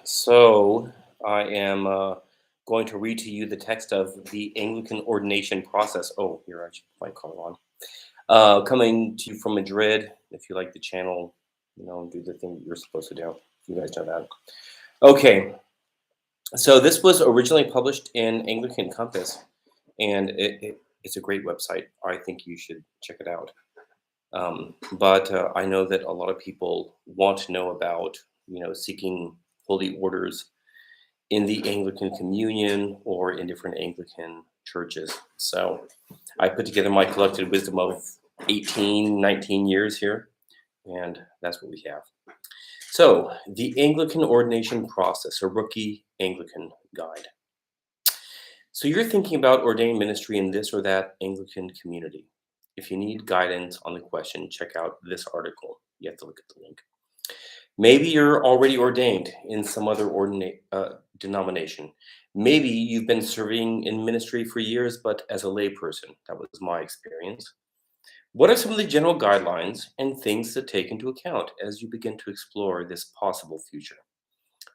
So I am going to read to you the text of the Anglican Ordination process. Oh, here I should put my collar on. Coming to you from Madrid. If you like the channel, do the thing that you're supposed to do. You guys know that. Okay, so this was originally published in Anglican Compass, and it's a great website. I think you should check it out. But I know that a lot of people want to know about, seeking holy orders in the Anglican Communion or in different Anglican churches. So I put together my collected wisdom of 18, 19 years here, and that's what we have. So the Anglican ordination process, a rookie Anglican guide. So you're thinking about ordained ministry in this or that Anglican community. If you need guidance on the question, check out this article. You have to look at the link. Maybe you're already ordained in some other denomination. Maybe you've been serving in ministry for years, but as a layperson. That was my experience. What are some of the general guidelines and things to take into account as you begin to explore this possible future?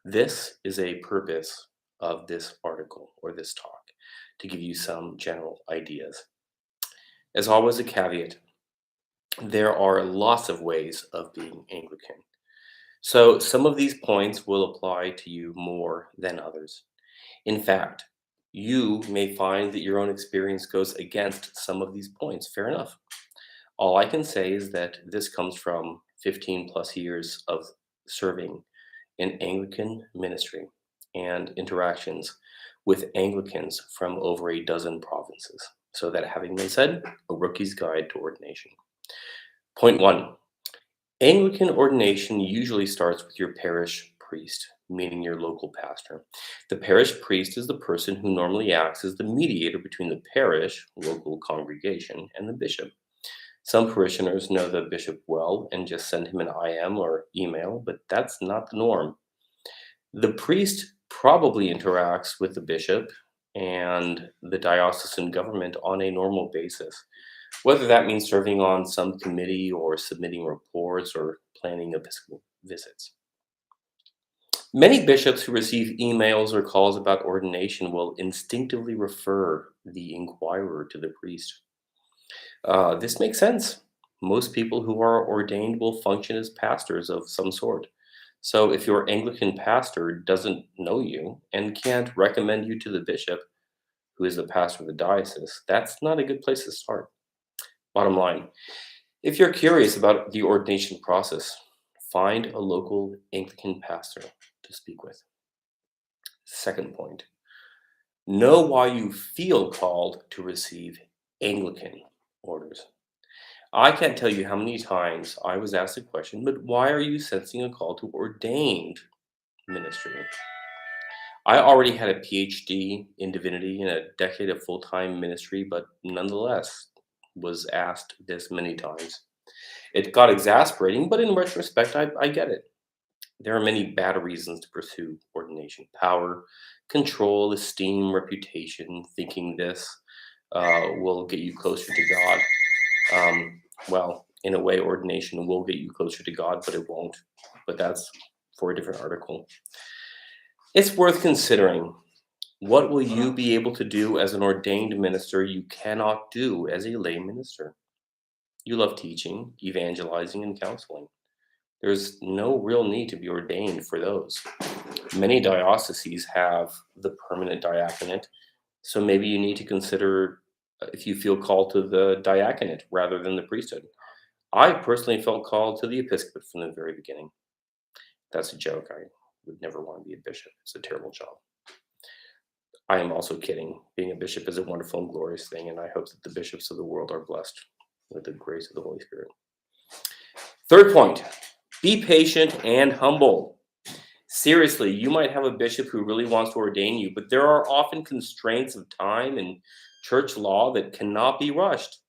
This is a purpose of this article or this talk, to give you some general ideas. As always, a caveat, there are lots of ways of being Anglican. So some of these points will apply to you more than others. In fact, you may find that your own experience goes against some of these points. Fair enough. All I can say is that this comes from 15 plus years of serving in Anglican ministry and interactions with Anglicans from over a dozen provinces. So that having been said, a rookie's guide to ordination. Point 1. Anglican ordination usually starts with your parish priest, meaning your local pastor. The parish priest is the person who normally acts as the mediator between the parish, local congregation, and the bishop. Some parishioners know the bishop well and just send him an IM or email, but that's not the norm. The priest probably interacts with the bishop and the diocesan government on a normal basis, whether that means serving on some committee or submitting reports or planning episcopal visits. Many bishops who receive emails or calls about ordination will instinctively refer the inquirer to the priest. This makes sense. Most people who are ordained will function as pastors of some sort. So if your Anglican pastor doesn't know you and can't recommend you to the bishop, who is the pastor of the diocese, that's not a good place to start. Bottom line, if you're curious about the ordination process, find a local Anglican pastor to speak with. Second point, know why you feel called to receive Anglican orders. I can't tell you how many times I was asked the question, but why are you sensing a call to ordained ministry? I already had a PhD in divinity and a decade of full-time ministry, but nonetheless was asked this many times. It got exasperating, but in retrospect, I get it. There are many bad reasons to pursue ordination: power, control, esteem, reputation, thinking this will get you closer to God. Well, in a way, ordination will get you closer to God, but it won't. But that's for a different article. It's worth considering. What will you be able to do as an ordained minister you cannot do as a lay minister? You love teaching, evangelizing, and counseling. There's no real need to be ordained for those. Many dioceses have the permanent diaconate, so maybe you need to consider if you feel called to the diaconate rather than the priesthood. I personally felt called to the episcopate from the very beginning. That's a joke. I would never want to be a bishop. It's a terrible job. I am also kidding. Being a bishop is a wonderful and glorious thing, and I hope that the bishops of the world are blessed with the grace of the Holy Spirit. Third point, be patient and humble. Seriously, you might have a bishop who really wants to ordain you, but there are often constraints of time and church law that cannot be rushed.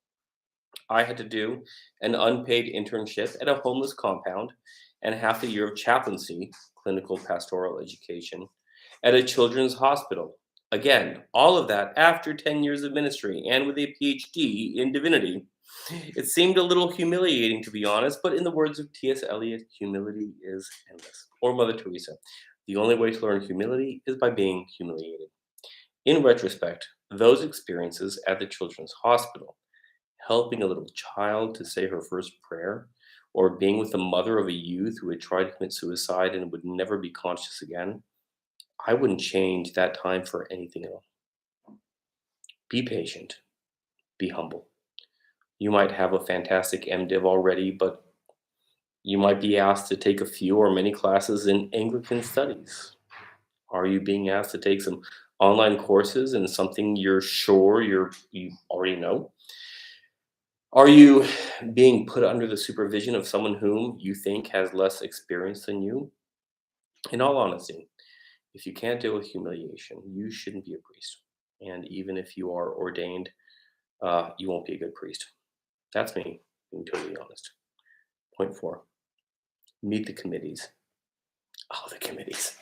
I had to do an unpaid internship at a homeless compound and half a year of chaplaincy, clinical pastoral education, at a children's hospital. Again, all of that after 10 years of ministry and with a PhD in divinity. It seemed a little humiliating, to be honest, but in the words of T.S. Eliot, humility is endless. Or Mother Teresa, the only way to learn humility is by being humiliated. In retrospect, those experiences at the Children's Hospital, helping a little child to say her first prayer, or being with the mother of a youth who had tried to commit suicide and would never be conscious again, I wouldn't change that time for anything else. Be patient, be humble. You might have a fantastic MDiv already, but you might be asked to take a few or many classes in Anglican studies. Are you being asked to take some online courses in something you're sure you already know? Are you being put under the supervision of someone whom you think has less experience than you? In all honesty, if you can't deal with humiliation, you shouldn't be a priest. And even if you are ordained, you won't be a good priest. That's me, being totally honest. Point 4, meet the committees. Oh, the committees.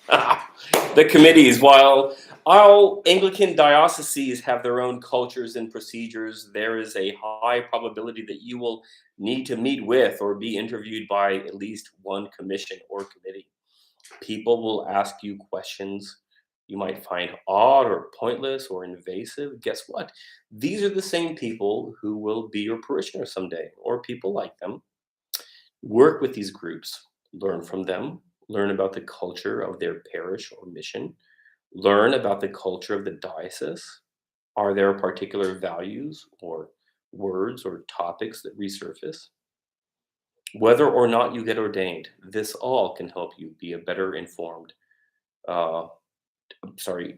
The committees. While all Anglican dioceses have their own cultures and procedures, there is a high probability that you will need to meet with or be interviewed by at least one commission or committee. People will ask you questions you might find odd or pointless or invasive. Guess what? These are the same people who will be your parishioners someday, or people like them. Work with these groups, learn from them, learn about the culture of their parish or mission, learn about the culture of the diocese. Are there particular values or words or topics that resurface? Whether or not you get ordained, this all can help you be a better informed, uh,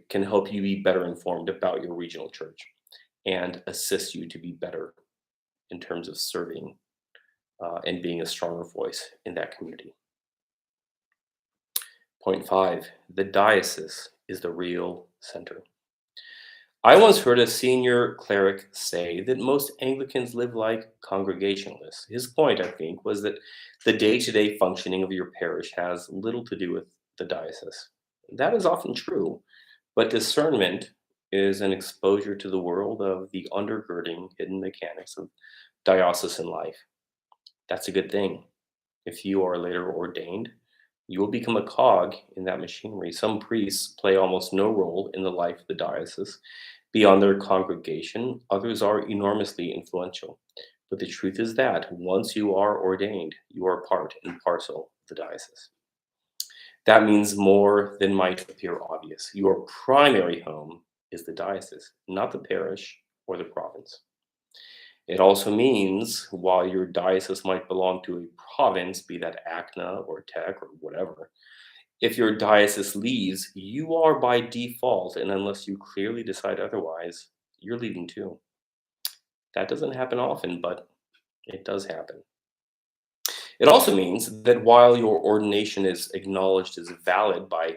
can help you be better informed about your regional church and assist you to be better in terms of serving and being a stronger voice in that community. Point 5, the diocese is the real center. I once heard a senior cleric say that most Anglicans live like Congregationalists. His point, I think, was that the day to day functioning of your parish has little to do with the diocese. That is often true, but discernment is an exposure to the world of the undergirding hidden mechanics of diocesan life. That's a good thing. If you are later ordained, you will become a cog in that machinery. Some priests play almost no role in the life of the diocese beyond their congregation. Others are enormously influential. But the truth is that once you are ordained, you are part and parcel of the diocese. That means more than might appear obvious. Your primary home is the diocese, not the parish or the province. It also means while your diocese might belong to a province, be that ACNA or TEC or whatever, if your diocese leaves, you are by default, and unless you clearly decide otherwise, you're leaving too. That doesn't happen often, but it does happen. It also means that while your ordination is acknowledged as valid by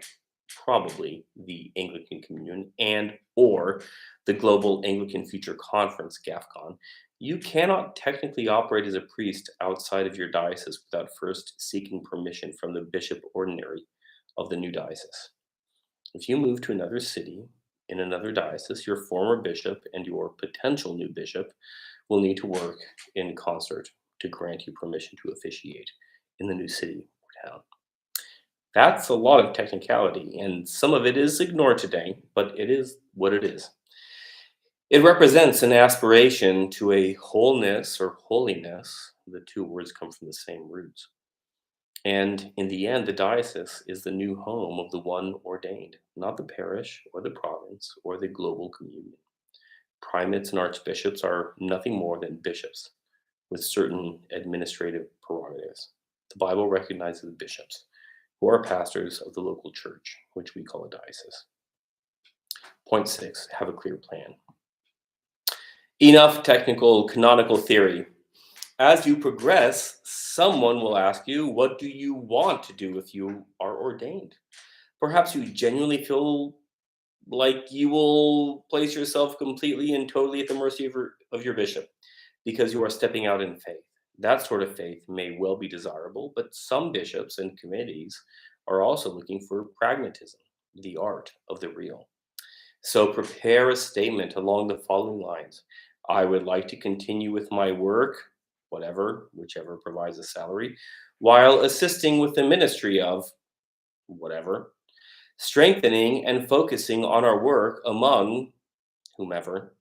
probably the Anglican Communion and or the Global Anglican Future Conference, GAFCON, you cannot technically operate as a priest outside of your diocese without first seeking permission from the bishop ordinary of the new diocese. If you move to another city in another diocese, your former bishop and your potential new bishop will need to work in concert to grant you permission to officiate in the new city or town. That's a lot of technicality, and some of it is ignored today, but it is what it is. It represents an aspiration to a wholeness or holiness. The two words come from the same roots. And in the end, the diocese is the new home of the one ordained, not the parish or the province or the global communion. Primates and archbishops are nothing more than bishops with certain administrative prerogatives. The Bible recognizes bishops, who are pastors of the local church, which we call a diocese. Point 6, have a clear plan. Enough technical canonical theory. As you progress, someone will ask you, what do you want to do if you are ordained? Perhaps you genuinely feel like you will place yourself completely and totally at the mercy of your bishop because you are stepping out in faith. That sort of faith may well be desirable, but some bishops and committees are also looking for pragmatism, the art of the real. So prepare a statement along the following lines. I would like to continue with my work, whichever provides a salary, while assisting with the ministry of whatever, strengthening and focusing on our work among whomever.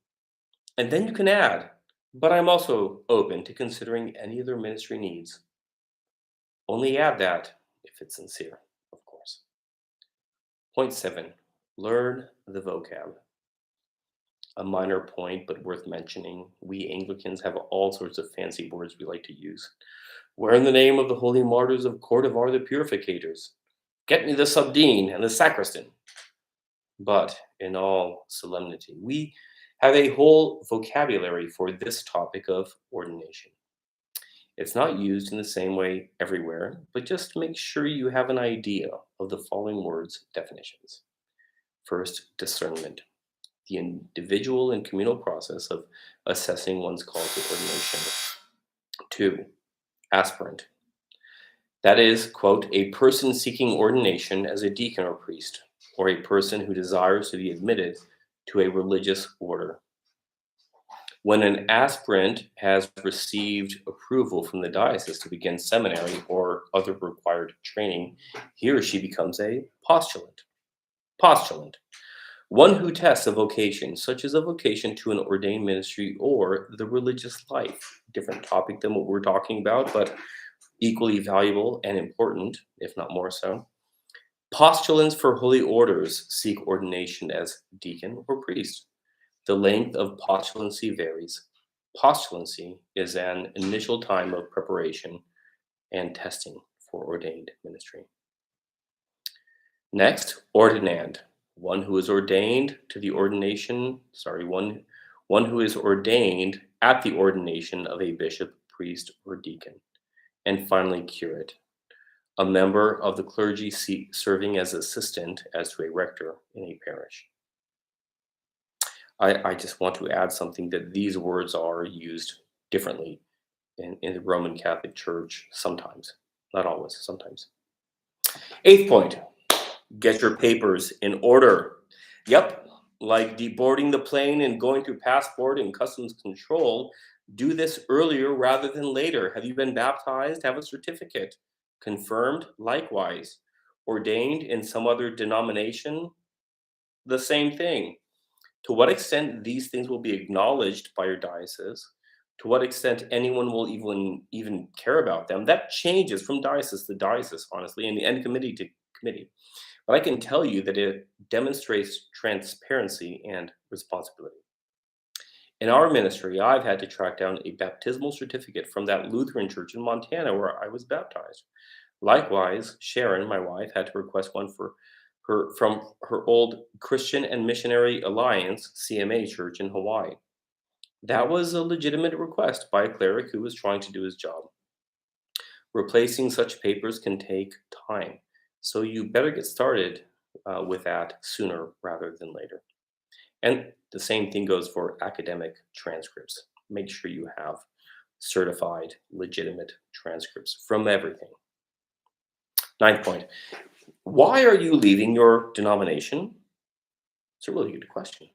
And then you can add, but I'm also open to considering any other ministry needs. Only add that if it's sincere, of course. Point 7, learn the vocab. A minor point, but worth mentioning. We Anglicans have all sorts of fancy words we like to use. Where in the name of the holy martyrs of Cordovar the purificators? Get me the subdean and the sacristan. But in all solemnity, we have a whole vocabulary for this topic of ordination. It's not used in the same way everywhere, but just make sure you have an idea of the following words' definitions. First, discernment, the individual and communal process of assessing one's call to ordination. 2, aspirant. That is, quote, a person seeking ordination as a deacon or priest, or a person who desires to be admitted to a religious order. When an aspirant has received approval from the diocese to begin seminary or other required training, he or she becomes a postulant. Postulant, one who tests a vocation, such as a vocation to an ordained ministry or the religious life. Different topic than what we're talking about, but equally valuable and important, if not more so. Postulants for holy orders seek ordination as deacon or priest. The length of postulancy varies. Postulancy is an initial time of preparation and testing for ordained ministry. Next, ordinand, one who is ordained to the ordination, one who is ordained at the ordination of a bishop, priest, or deacon. And finally, curate, a member of the clergy serving as assistant as to a rector in a parish. I just want to add something that these words are used differently in the Roman Catholic Church sometimes, not always, sometimes. 8th point, get your papers in order. Yep, like deboarding the plane and going through passport and customs control, do this earlier rather than later. Have you been baptized? Have a certificate. Confirmed? Likewise. Ordained in some other denomination? The same thing. To what extent these things will be acknowledged by your diocese, to what extent anyone will even care about them, that changes from diocese to diocese, honestly, and committee to committee. But I can tell you that it demonstrates transparency and responsibility. In our ministry, I've had to track down a baptismal certificate from that Lutheran church in Montana where I was baptized. Likewise, Sharon, my wife, had to request one from her old Christian and Missionary Alliance, CMA church in Hawaii. That was a legitimate request by a cleric who was trying to do his job. Replacing such papers can take time, so you better get started with that sooner rather than later. And the same thing goes for academic transcripts. Make sure you have certified, legitimate transcripts from everything. 9th point. Why are you leaving your denomination? It's a really good question.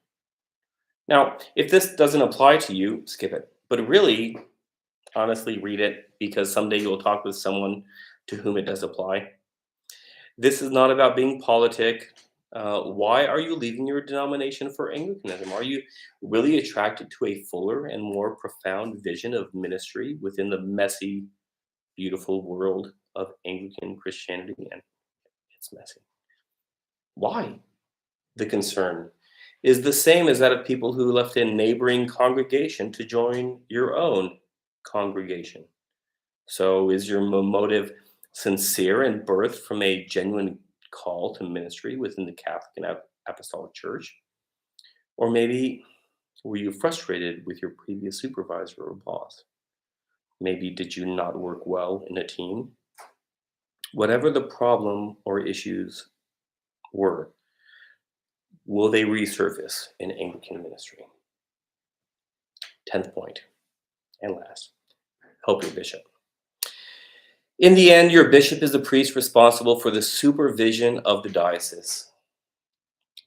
Now, if this doesn't apply to you, skip it. But really, honestly, read it, because someday you'll talk with someone to whom it does apply. This is not about being politic. Why are you leaving your denomination for Anglicanism? Are you really attracted to a fuller and more profound vision of ministry within the messy, beautiful world of Anglican Christianity? And it's messy. Why? The concern is the same as that of people who left a neighboring congregation to join your own congregation. So is your motive sincere and birthed from a genuine call to ministry within the Catholic and Apostolic Church? Or maybe were you frustrated with your previous supervisor or boss? Maybe did you not work well in a team? Whatever the problem or issues were, will they resurface in Anglican ministry? 10th point, and last, help your bishop. In the end, your bishop is the priest responsible for the supervision of the diocese.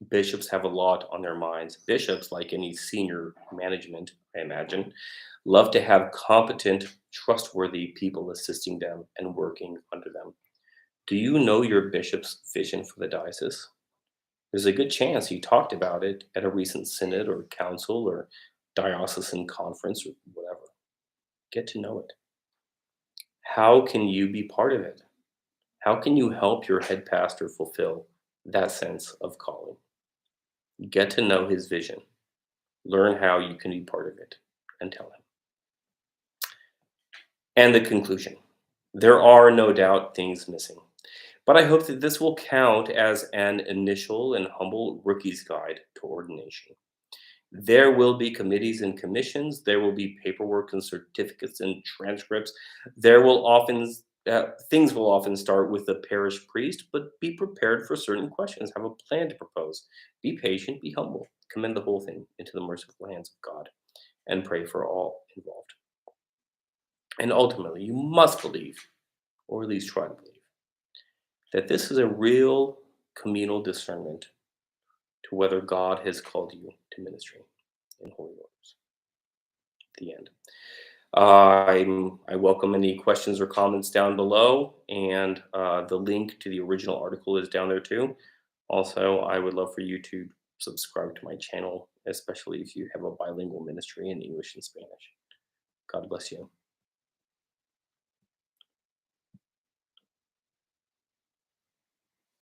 Bishops have a lot on their minds. Bishops, like any senior management, I imagine, love to have competent, trustworthy people assisting them and working under them. Do you know your bishop's vision for the diocese? There's a good chance you talked about it at a recent synod or council or diocesan conference or whatever. Get to know it. How can you be part of it? How can you help your head pastor fulfill that sense of calling? Get to know his vision. Learn how you can be part of it and tell him. And the conclusion. There are no doubt things missing, but I hope that this will count as an initial and humble rookie's guide to ordination. There will be committees and commissions. There will be paperwork and certificates and transcripts. There will often things will often start with the parish priest, but be prepared for certain questions. Have a plan to propose. Be patient. Be humble. Commend the whole thing into the merciful hands of God, and pray for all involved. And ultimately, you must believe, or at least try to believe, that this is a real communal discernment to whether God has called you to ministry in holy orders. The end. I welcome any questions or comments down below, and the link to the original article is down there too. Also, I would love for you to subscribe to my channel, especially if you have a bilingual ministry in English and Spanish. God bless you.